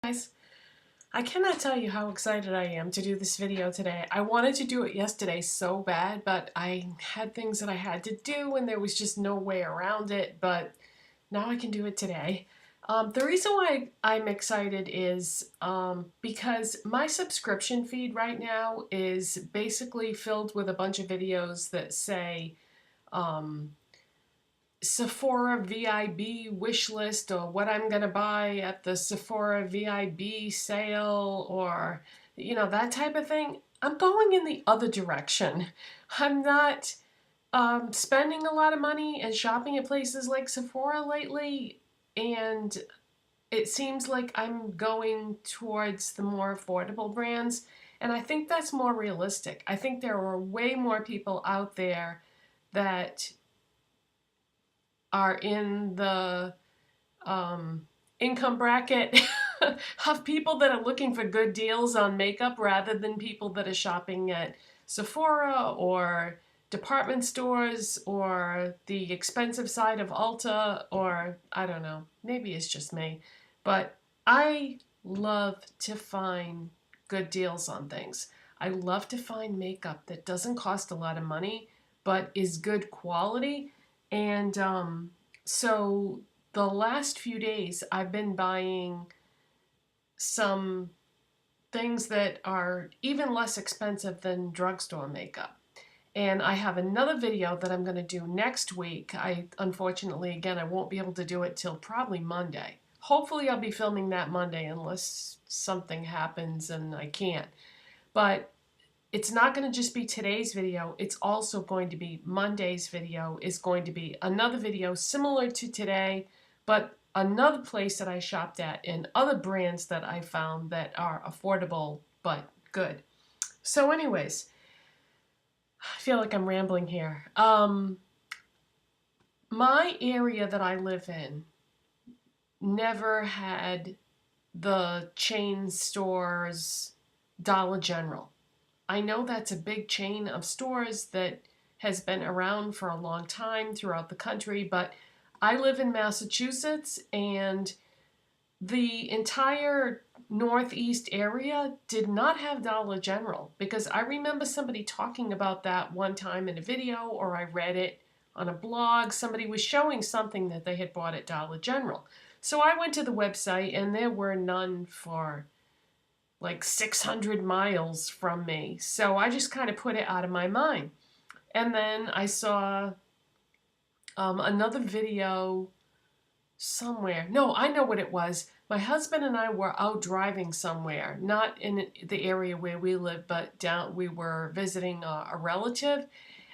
Guys, I cannot tell you how excited I am to do this video today. I wanted to do it yesterday so bad, but I had things that I had to do and there was just no way around it, but now I can do it today. The reason why I'm excited is because my subscription feed right now is basically filled with a bunch of videos that say Sephora VIB wish list, or what I'm gonna buy at the Sephora VIB sale, or that type of thing. I'm going in the other direction. I'm not spending a lot of money and shopping at places like Sephora lately, and it seems like I'm going towards the more affordable brands, and I think that's more realistic. I think there are way more people out there that are in the income bracket of people that are looking for good deals on makeup rather than people that are shopping at Sephora or department stores or the expensive side of Ulta, or I don't know, maybe it's just me. But I love to find good deals on things. I love to find makeup that doesn't cost a lot of money but is good quality. And so the last few days I've been buying some things that are even less expensive than drugstore makeup. And I have another video that I'm going to do next week. Unfortunately, again, I won't be able to do it till probably Monday. Hopefully I'll be filming that Monday unless something happens and I can't. But it's not going to just be today's video, it's also going to be Monday's video, is going to be another video similar to today, but another place that I shopped at and other brands that I found that are affordable but good. So anyways, I feel like I'm rambling here. My area that I live in never had the chain stores Dollar General. I know that's a big chain of stores that has been around for a long time throughout the country, but I live in Massachusetts and the entire Northeast area did not have Dollar General, because I remember somebody talking about that one time in a video, or I read it on a blog. Somebody was showing something that they had bought at Dollar General. So I went to the website and there were none for like 600 miles from me. So I just kind of put it out of my mind. And then I saw another video somewhere. No, I know what it was. My husband and I were out driving somewhere, not in the area where we live, but we were visiting a relative.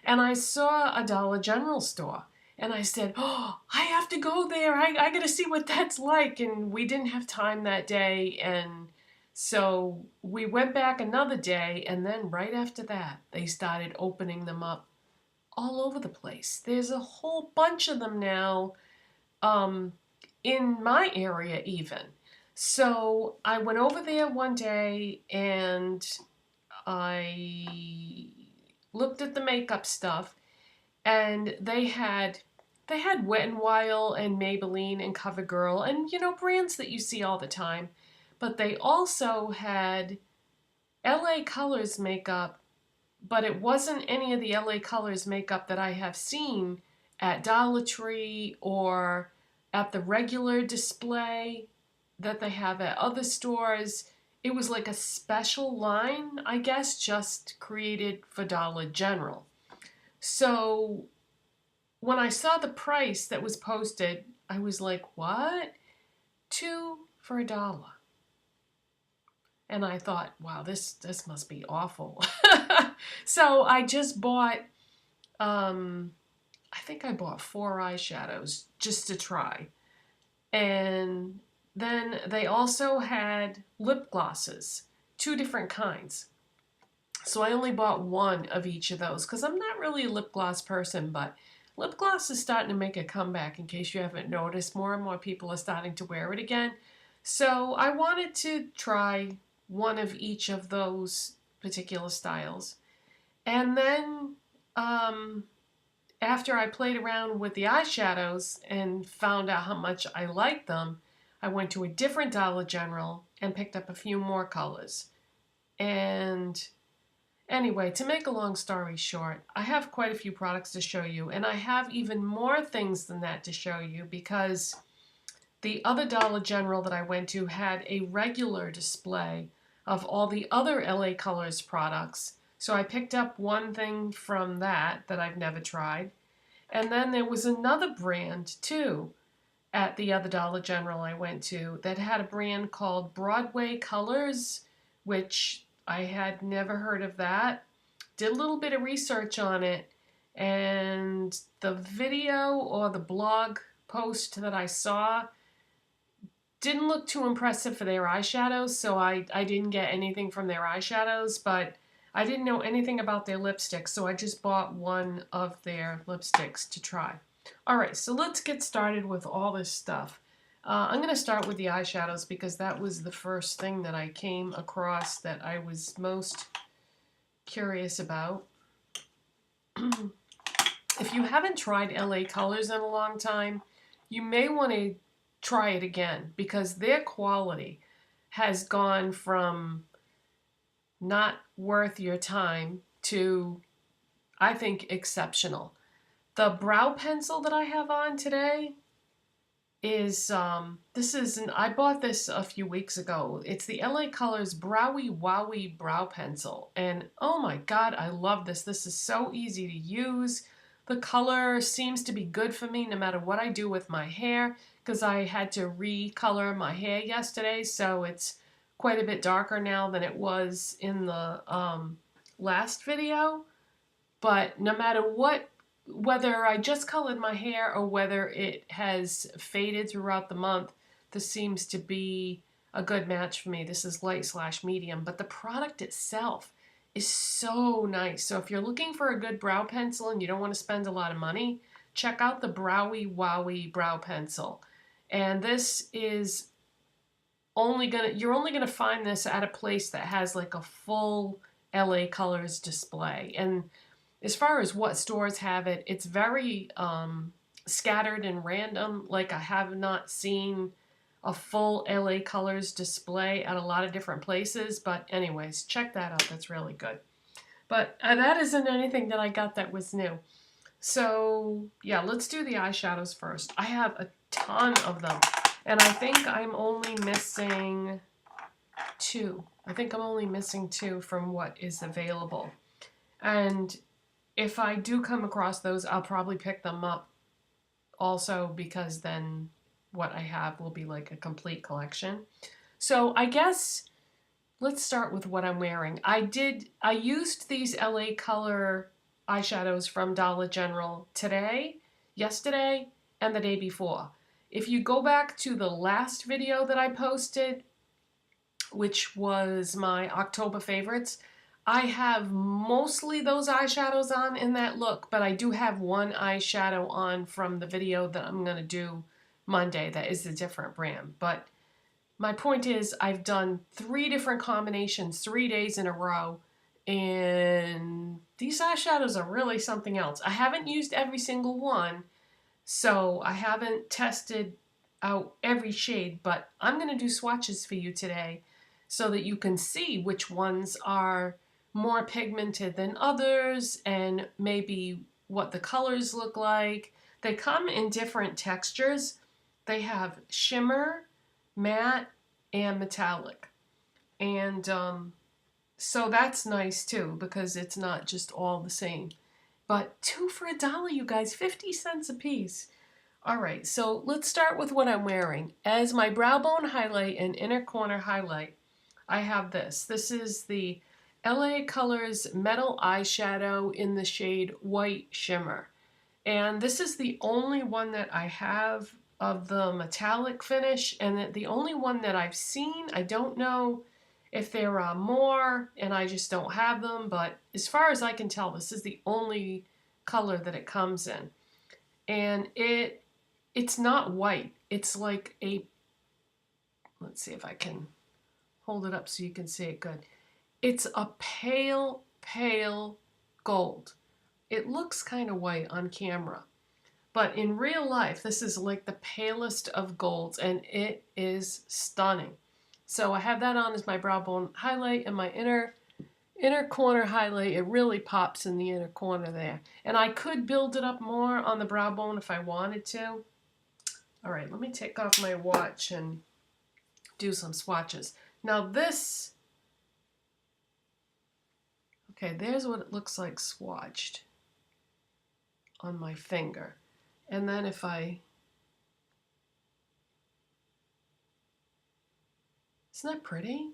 And I saw a Dollar General store. And I said, oh, I have to go there. I got to see what that's like. And we didn't have time that day. And so we went back another day, and then right after that, they started opening them up all over the place. There's a whole bunch of them now in my area even. So I went over there one day and I looked at the makeup stuff, and they had Wet n Wild and Maybelline and CoverGirl and brands that you see all the time. But they also had LA Colors makeup, but it wasn't any of the LA Colors makeup that I have seen at Dollar Tree or at the regular display that they have at other stores. It was like a special line, I guess, just created for Dollar General. So when I saw the price that was posted, I was like, what? 2 for $1. And I thought, wow, this must be awful. So I just bought, I think I bought 4 eyeshadows just to try. And then they also had lip glosses, 2 different kinds. So I only bought 1 of each of those because I'm not really a lip gloss person, but lip gloss is starting to make a comeback. In case you haven't noticed, more and more people are starting to wear it again. So I wanted to try 1 of each of those particular styles. And then after I played around with the eyeshadows and found out how much I liked them, I went to a different Dollar General and picked up a few more colors. And anyway, to make a long story short, I have quite a few products to show you, and I have even more things than that to show you because the other Dollar General that I went to had a regular display of all the other LA Colors products. So I picked up one thing from that I've never tried. And then there was another brand too at the other Dollar General I went to that had a brand called Broadway Colors, which I had never heard of that. Did a little bit of research on it, and the video or the blog post that I saw didn't look too impressive for their eyeshadows, so I didn't get anything from their eyeshadows, but I didn't know anything about their lipsticks, so I just bought one of their lipsticks to try. Alright, so let's get started with all this stuff. I'm going to start with the eyeshadows because that was the first thing that I came across that I was most curious about. If you haven't tried LA Colors in a long time, you may want to try it again because their quality has gone from not worth your time to, I think, exceptional. The brow pencil that I have on today is, I bought this a few weeks ago. It's the LA Colors Browie Wowie Brow Pencil. And oh my God, I love this. This is so easy to use. The color seems to be good for me no matter what I do with my hair because I had to recolor my hair yesterday, so it's quite a bit darker now than it was in the last video. But no matter what, whether I just colored my hair or whether it has faded throughout the month, this seems to be a good match for me. This is light/medium, but the product itself is so nice. So if you're looking for a good brow pencil and you don't want to spend a lot of money, check out the Browie Wowie Brow Pencil. And this is you're only gonna find this at a place that has like a full LA Colors display. And as far as what stores have it, it's very scattered and random. Like I have not seen a full LA Colors display at a lot of different places. But anyways, check that out. That's really good. But that isn't anything that I got that was new. So yeah, let's do the eyeshadows first. I have a ton of them. And I think I'm only missing two. I think I'm only missing two from what is available. And if I do come across those, I'll probably pick them up also because then what I have will be like a complete collection. So I guess let's start with what I'm wearing. I used these LA Color eyeshadows from Dollar General today, yesterday, and the day before. If you go back to the last video that I posted, which was my October favorites, I have mostly those eyeshadows on in that look, but I do have one eyeshadow on from the video that I'm going to do Monday that is a different brand. But my point is I've done 3 different combinations 3 days in a row, and these eyeshadows are really something else. I haven't used every single one, so I haven't tested out every shade, but I'm going to do swatches for you today so that you can see which ones are more pigmented than others and maybe what the colors look like. They come in different textures. They have shimmer, matte, and metallic. And so that's nice too because it's not just all the same. But 2 for $1, you guys, 50 cents a piece. Alright, so let's start with what I'm wearing. As my brow bone highlight and inner corner highlight, I have this. This is the LA Colors Metal Eyeshadow in the shade White Shimmer. And this is the only one that I have of the metallic finish, and the only one that I've seen. I don't know if there are more, and I just don't have them, but as far as I can tell, this is the only color that it comes in. And it's not white. It's like a, let's see if I can hold it up so you can see it good. It's a pale gold. It looks kind of white on camera, But in real life, this is like the palest of golds, and it is stunning. So I have that on as my brow bone highlight, and my inner corner highlight, it really pops in the inner corner there. And I could build it up more on the brow bone if I wanted to. All right, let me take off my watch and do some swatches. Now this, okay, there's what it looks like swatched on my finger. And then if I, isn't that pretty?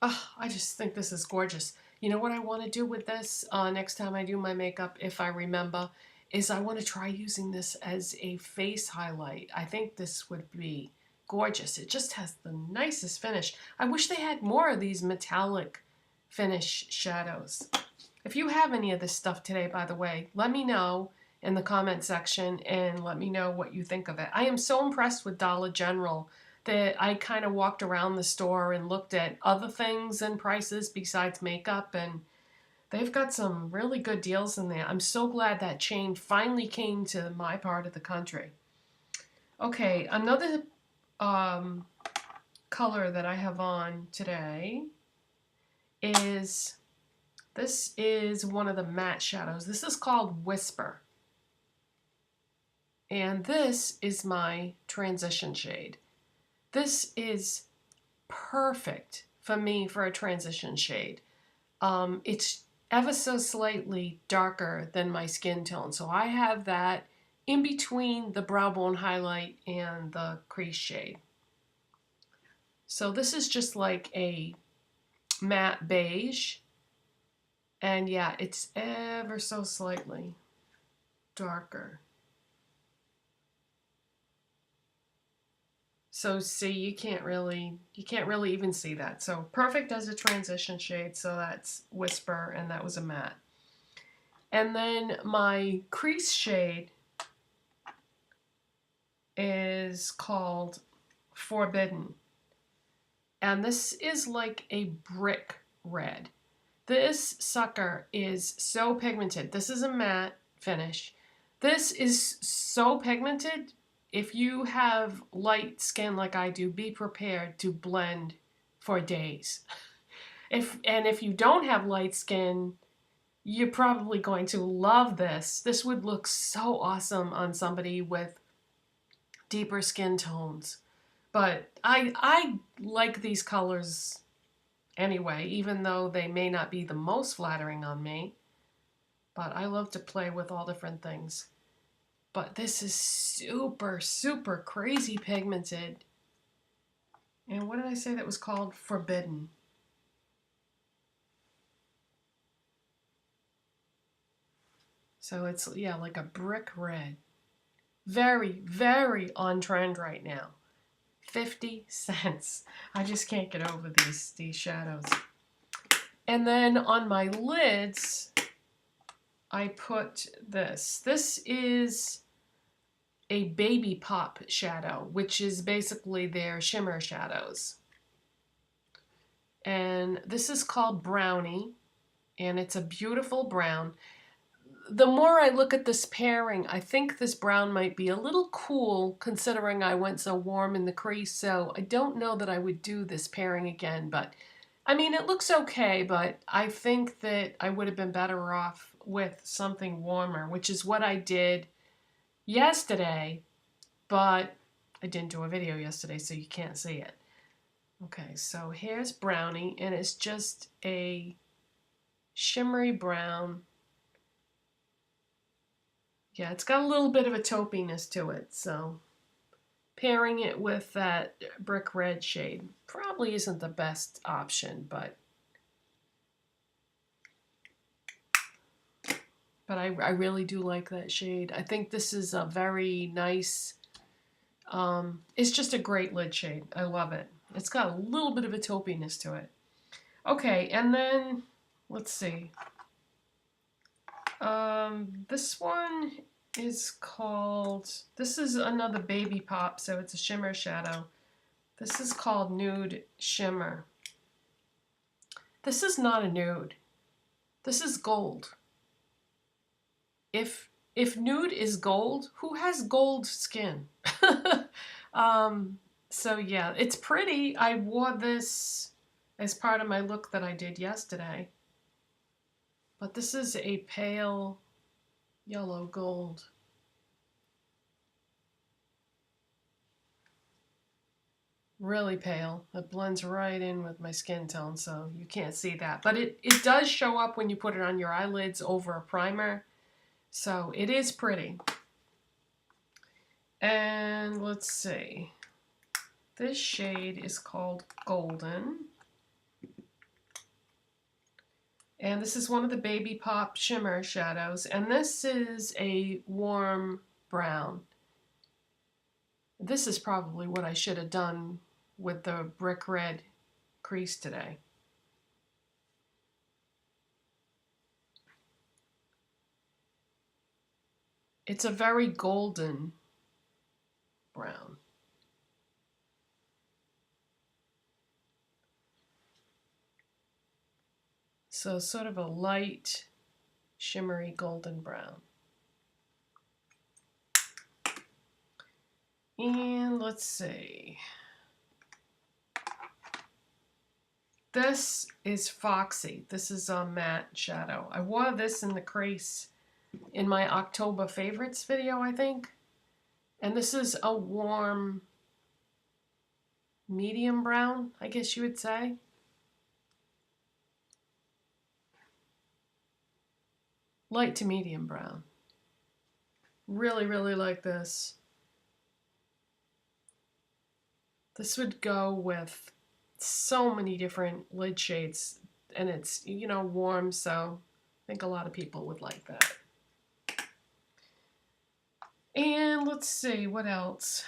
Oh, I just think this is gorgeous. You know what I want to do with this next time I do my makeup, if I remember, is I want to try using this as a face highlight. I think this would be gorgeous. It just has the nicest finish. I wish they had more of these metallic finish shadows. If you have any of this stuff today, by the way, let me know in the comment section and let me know what you think of it. I am so impressed with Dollar General that I kind of walked around the store and looked at other things and prices besides makeup, and they've got some really good deals in there. I'm so glad that chain finally came to my part of the country. Okay, another color that I have on today is, this is one of the matte shadows. This is called Whisper. And this is my transition shade. This is perfect for me for a transition shade. It's ever so slightly darker than my skin tone, so I have that in between the brow bone highlight and the crease shade. So this is just like a matte beige, and yeah, it's ever so slightly darker. So see, you can't really even see that. So perfect as a transition shade. So that's Whisper, and that was a matte. And then my crease shade is called Forbidden. And this is like a brick red. This sucker is so pigmented. This is a matte finish. This is so pigmented. If you have light skin like I do, be prepared to blend for days. If you don't have light skin, you're probably going to love this. This would look so awesome on somebody with deeper skin tones. But I like these colors anyway, even though they may not be the most flattering on me. But I love to play with all different things. But this is super, super crazy pigmented. And what did I say that was called? Forbidden. So it's, yeah, like a brick red. Very, very on trend right now. 50 cents. I just can't get over these shadows. And then on my lids, I put this. This is a baby pop shadow, which is basically their shimmer shadows. And this is called Brownie, and it's a beautiful brown. The more I look at this pairing, I think this brown might be a little cool considering I went so warm in the crease, so I don't know that I would do this pairing again, but I mean, it looks okay, but I think that I would have been better off with something warmer, which is what I did yesterday, but I didn't do a video yesterday, so you can't see it. Okay, so here's Brownie, and it's just a shimmery brown. Yeah, it's got a little bit of a taupiness to it, so pairing it with that brick red shade probably isn't the best option, but I really do like that shade. I think this is a very nice, it's just a great lid shade. I love it. It's got a little bit of a taupiness to it. Okay, and then, let's see. This one is called, this is another baby pop, so it's a shimmer shadow. This is called Nude Shimmer. This is not a nude. This is gold. If if nude is gold, who has gold skin? So yeah, it's pretty. I wore this as part of my look that I did yesterday. But this is a pale yellow gold. Really pale. It blends right in with my skin tone, so you can't see that. But it does show up when you put it on your eyelids over a primer. So it is pretty. And let's see. This shade is called Golden. And this is one of the Baby Pop Shimmer shadows. And this is a warm brown. This is probably what I should have done with the brick red crease today. It's a very golden brown. So sort of a light, shimmery golden brown. And let's see. This is Foxy. This is a matte shadow. I wore this in the crease in my October favorites video, I think. And this is a warm medium brown, I guess you would say. Light to medium brown. Really, really like this. This would go with so many different lid shades, and it's, you know, warm, so I think a lot of people would like that. And let's see, what else?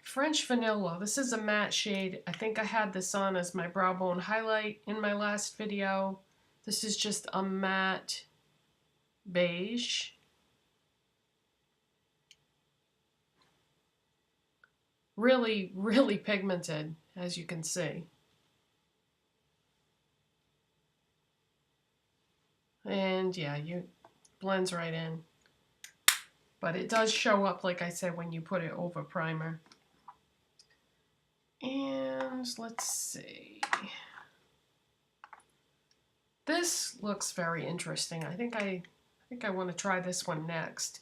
French Vanilla. This is a matte shade. I think I had this on as my brow bone highlight in my last video. This is just a matte beige. Really, really pigmented, as you can see. And yeah, you blends right in. But it does show up, like I said, when you put it over primer. And let's see. This looks very interesting. I think I want to try this one next.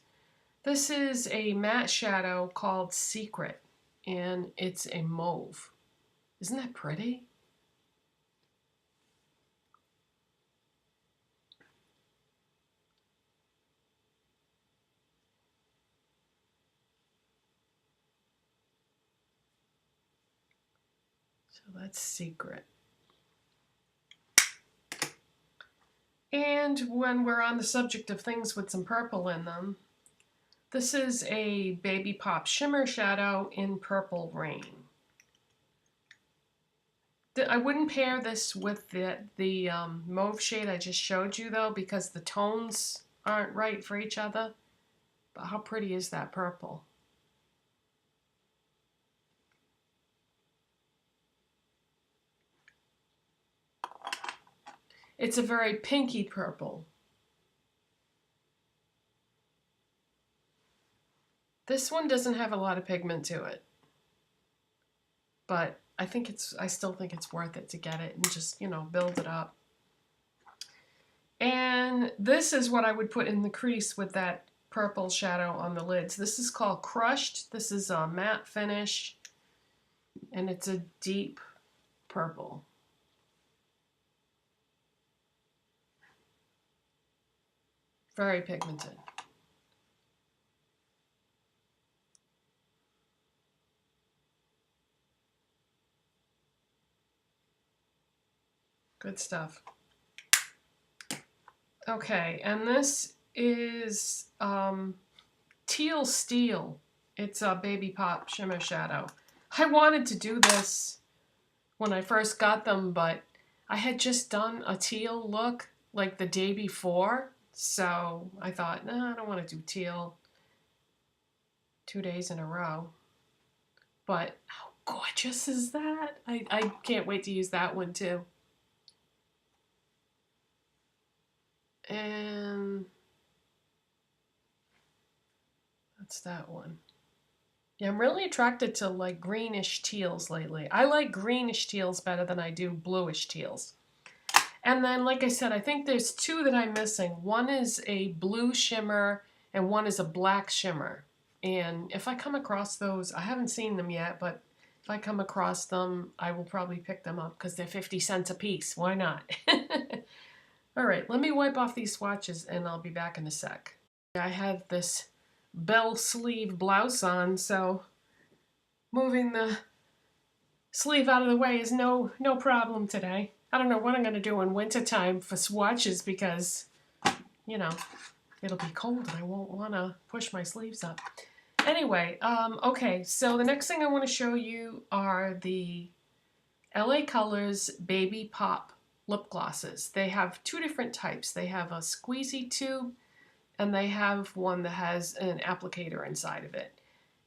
This is a matte shadow called Secret, and it's a mauve. Isn't that pretty? So that's Secret. And when we're on the subject of things with some purple in them, this is a Baby Pop Shimmer shadow in Purple Rain. I wouldn't pair this with the mauve shade I just showed you, though, because the tones aren't right for each other. But how pretty is that purple? It's a very pinky purple. This one doesn't have a lot of pigment to it, but I still think it's worth it to get it and just, you know, build it up. And this is what I would put in the crease with that purple shadow on the lids. This is called Crushed. This is a matte finish, and it's a deep purple. Very pigmented. Good stuff. Okay, and this is Teal Steel. It's a Baby Pop Shimmer Shadow. I wanted to do this when I first got them, but I had just done a teal look like the day before, so I thought, no, I don't want to do teal 2 days in a row. But how gorgeous is that? I can't wait to use that one too. And What's that one? Yeah, I'm really attracted to like greenish teals lately. I like greenish teals better than I do bluish teals. And then, like I said, I think there's two that I'm missing. One is a blue shimmer and one is a black shimmer. And if I come across those, I haven't seen them yet, but if I come across them, I will probably pick them up because they're 50 cents a piece. Why not? All right, let me wipe off these swatches and I'll be back in a sec. I have this bell sleeve blouse on, so moving the sleeve out of the way is no problem today. I don't know what I'm going to do in wintertime for swatches because, you know, it'll be cold and I won't want to push my sleeves up. Anyway, okay, so the next thing I want to show you are the LA Colors Baby Pop lip glosses. They have two different types. They have a squeezy tube and they have one that has an applicator inside of it.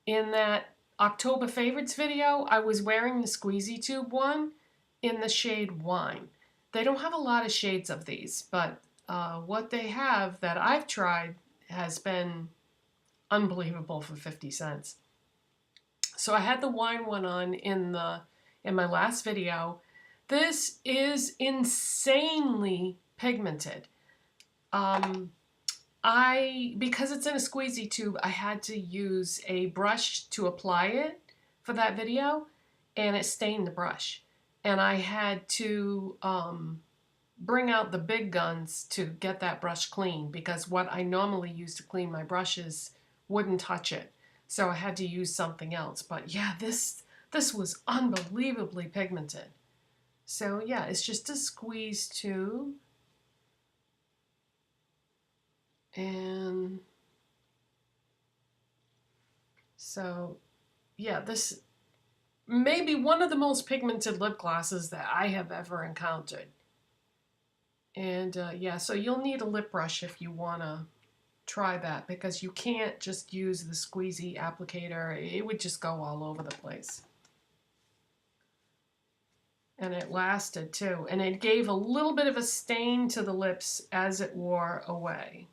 In that October Favorites video, I was wearing the squeezy tube one in the shade Wine. They don't have a lot of shades of these, but what they have that I've tried has been unbelievable for 50 cents. So I had the Wine one on in my last video. This is insanely pigmented. Because it's in a squeezy tube, I had to use a brush to apply it for that video, and it stained the brush. And I had to bring out the big guns to get that brush clean because what I normally use to clean my brushes wouldn't touch it. So I had to use something else. But yeah, this was unbelievably pigmented. So yeah, it's just a squeeze tube. And so, yeah, this may be one of the most pigmented lip glosses that I have ever encountered. And yeah, so you'll need a lip brush if you want to try that because you can't just use the squeezy applicator. It would just go all over the place. And it lasted too. And it gave a little bit of a stain to the lips as it wore away.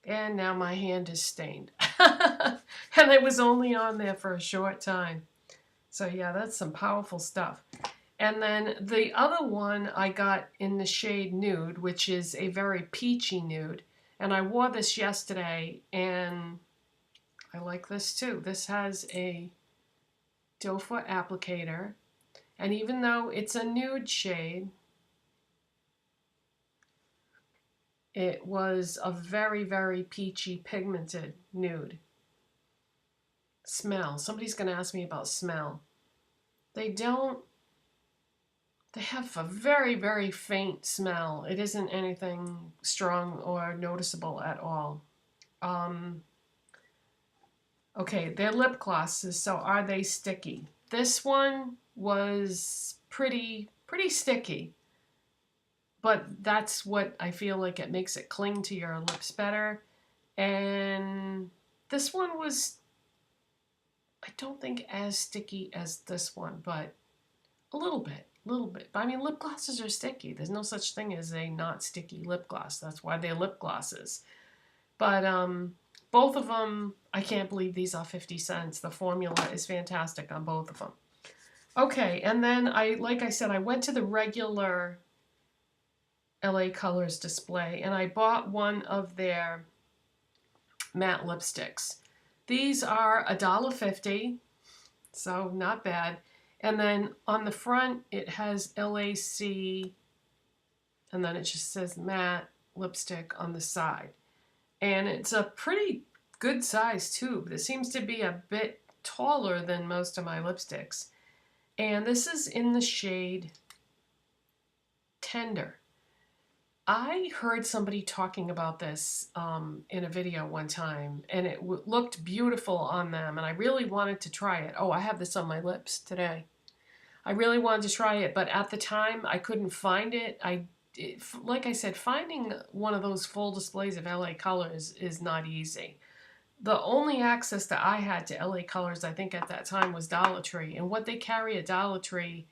And now my hand is stained. And it was only on there for a short time. So yeah, that's some powerful stuff. And then the other one I got in the shade Nude, which is a very peachy nude. And I wore this yesterday, and I like this too. This has a doe foot applicator. And even though it's a nude shade, it was a very, very peachy pigmented nude. Smell. Somebody's going to ask me about smell. They have a very, very faint smell. It isn't anything strong or noticeable at all. Okay, they're lip glosses, so are they sticky? This one was pretty sticky. But that's what I feel like it makes it cling to your lips better. And this one was, I don't think as sticky as this one, but a little bit. But I mean, lip glosses are sticky. There's no such thing as a not sticky lip gloss. That's why they're lip glosses. But both of them, I can't believe these are 50 cents. The formula is fantastic on both of them. Okay, and then like I said, I went to the regular LA Colors display and I bought one of their matte lipsticks. These are $1.50, so not bad. And then on the front it has LAC and then it just says matte lipstick on the side. And it's a pretty good size tube. This seems to be a bit taller than most of my lipsticks. And this is in the shade Tender. I heard somebody talking about this in a video one time, and it looked beautiful on them, and I really wanted to try it. Oh, I have this on my lips today. I really wanted to try it, but at the time, I couldn't find it. Like I said, finding one of those full displays of LA Colors is not easy. The only access that I had to LA Colors, I think at that time, was Dollar Tree, and what they carry at Dollar Tree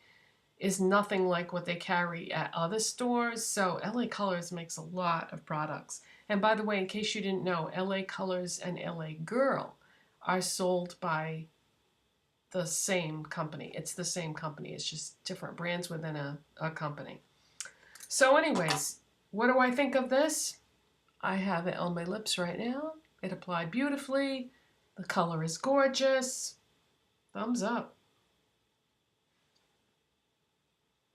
is nothing like what they carry at other stores. So LA Colors makes a lot of products. And by the way, in case you didn't know, LA Colors and LA Girl are sold by the same company. It's the same company. It's just different brands within a company. So anyways, what do I think of this? I have it on my lips right now. It applied beautifully. The color is gorgeous. Thumbs up.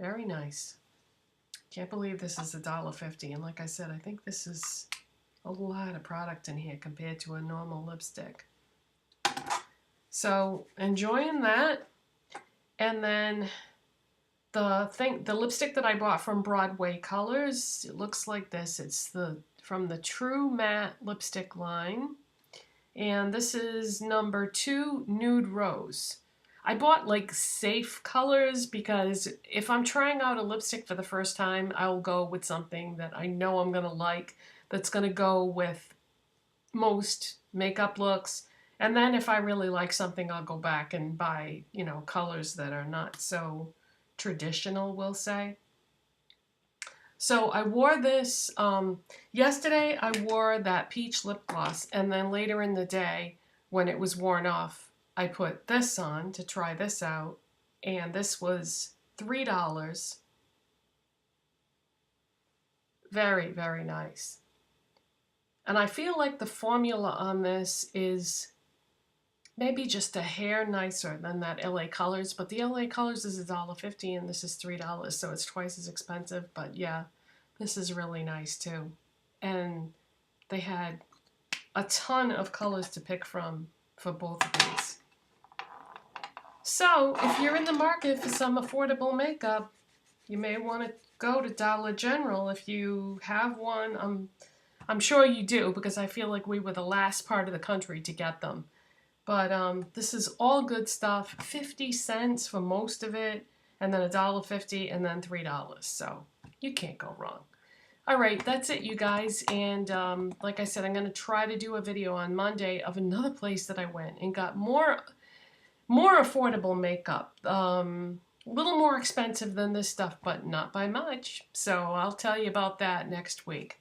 Very nice. Can't believe this is $1.50. And like I said, I think this is a lot of product in here compared to a normal lipstick. So enjoying that. And then the lipstick that I bought from Browie Colors, it looks like this. It's from the True Matte lipstick line. And this is number 2, Nude Rose. I bought like safe colors because if I'm trying out a lipstick for the first time, I'll go with something that I know I'm gonna like, that's gonna go with most makeup looks. And then if I really like something, I'll go back and buy, you know, colors that are not so traditional, we'll say. So I wore this, yesterday I wore that peach lip gloss, and then later in the day when it was worn off, I put this on to try this out, and this was $3. Very, very nice. And I feel like the formula on this is maybe just a hair nicer than that LA Colors, but the LA Colors is $1.50 and this is $3, so it's twice as expensive. But yeah, this is really nice too. And they had a ton of colors to pick from for both of these. So if you're in the market for some affordable makeup, you may want to go to Dollar General if you have one. I'm sure you do, because I feel like we were the last part of the country to get them. But this is all good stuff. 50 cents for most of it, and then $1.50, and then $3. So you can't go wrong. All right, that's it, you guys. And like I said, I'm going to try to do a video on Monday of another place that I went and got more affordable makeup. A little more expensive than this stuff, but not by much. So I'll tell you about that next week.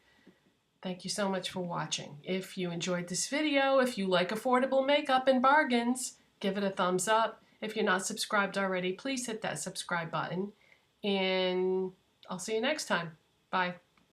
Thank you so much for watching. If you enjoyed this video, if you like affordable makeup and bargains, give it a thumbs up. If you're not subscribed already, please hit that subscribe button. And I'll see you next time. Bye.